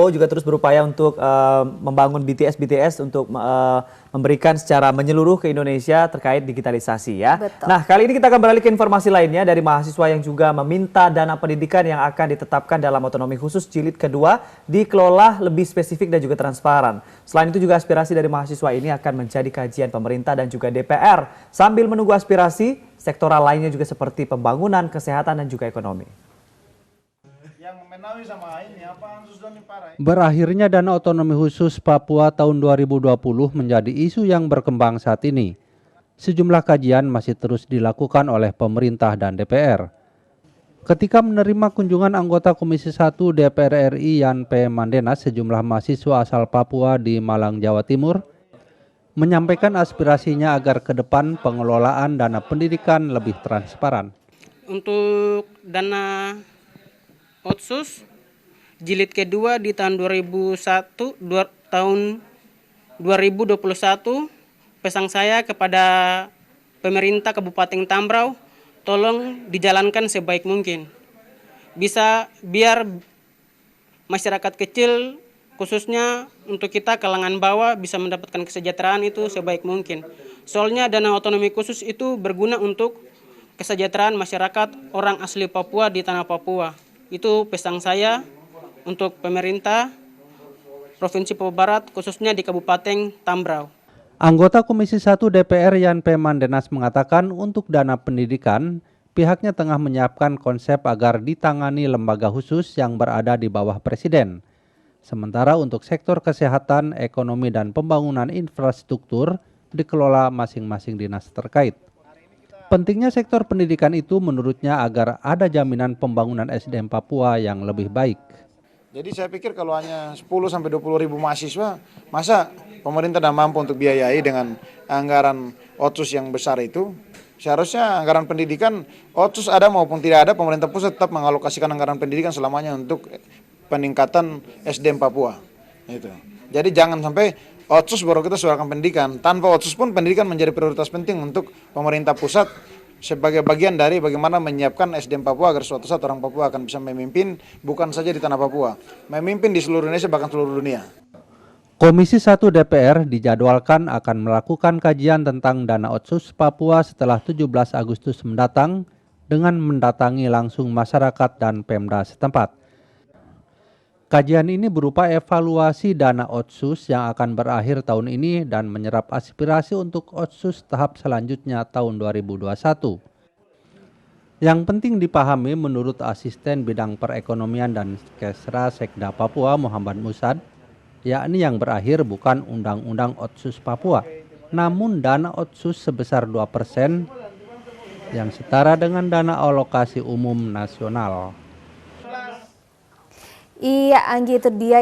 juga terus berupaya untuk membangun BTS untuk memberikan secara menyeluruh ke Indonesia terkait digitalisasi ya. Betul. Nah, kali ini kita akan beralih ke informasi lainnya dari mahasiswa yang juga meminta dana pendidikan yang akan ditetapkan dalam otonomi khusus jilid kedua dikelola lebih spesifik dan juga transparan. Selain itu juga aspirasi dari mahasiswa ini akan menjadi kajian pemerintah dan juga DPR sambil menunggu aspirasi sektoral lainnya juga seperti pembangunan, kesehatan dan juga ekonomi. Berakhirnya dana otonomi khusus Papua tahun 2020 menjadi isu yang berkembang saat ini. Sejumlah kajian masih terus dilakukan oleh pemerintah dan DPR. Ketika menerima kunjungan anggota Komisi 1 DPR RI Yan P. Mandenas, sejumlah mahasiswa asal Papua di Malang, Jawa Timur, menyampaikan aspirasinya agar ke depan pengelolaan dana pendidikan lebih transparan. Untuk dana Otsus jilid kedua di tahun 2021, pesan saya kepada pemerintah Kabupaten Tambrau, tolong dijalankan sebaik mungkin. Biar masyarakat kecil khususnya untuk kita kalangan bawah bisa mendapatkan kesejahteraan itu sebaik mungkin. Soalnya dana otonomi khusus itu berguna untuk kesejahteraan masyarakat orang asli Papua di tanah Papua. Itu pesan saya untuk pemerintah Provinsi Papua Barat, khususnya di Kabupaten Tambrau. Anggota Komisi 1 DPR Yan P. Mandenas mengatakan untuk dana pendidikan, pihaknya tengah menyiapkan konsep agar ditangani lembaga khusus yang berada di bawah Presiden. Sementara untuk sektor kesehatan, ekonomi, dan pembangunan infrastruktur dikelola masing-masing dinas terkait. Pentingnya sektor pendidikan itu menurutnya agar ada jaminan pembangunan SDM Papua yang lebih baik. Jadi saya pikir kalau hanya 10-20 ribu mahasiswa, masa pemerintah tidak mampu untuk biayai dengan anggaran Otsus yang besar itu? Seharusnya anggaran pendidikan, Otsus ada maupun tidak ada, pemerintah pusat tetap mengalokasikan anggaran pendidikan selamanya untuk peningkatan SDM Papua. Itu. Jadi jangan sampai Otsus baru kita suarakan pendidikan. Tanpa Otsus pun pendidikan menjadi prioritas penting untuk pemerintah pusat sebagai bagian dari bagaimana menyiapkan SDM Papua agar suatu saat orang Papua akan bisa memimpin bukan saja di tanah Papua, memimpin di seluruh Indonesia bahkan seluruh dunia. Komisi 1 DPR dijadwalkan akan melakukan kajian tentang dana Otsus Papua setelah 17 Agustus mendatang dengan mendatangi langsung masyarakat dan Pemda setempat. Kajian ini berupa evaluasi dana Otsus yang akan berakhir tahun ini dan menyerap aspirasi untuk Otsus tahap selanjutnya tahun 2021. Yang penting dipahami menurut Asisten Bidang Perekonomian dan Kesra Sekda Papua Muhammad Musad, yakni yang berakhir bukan Undang-Undang Otsus Papua, namun dana Otsus sebesar 2% yang setara dengan dana alokasi umum nasional. Iya, Anggi, itu dia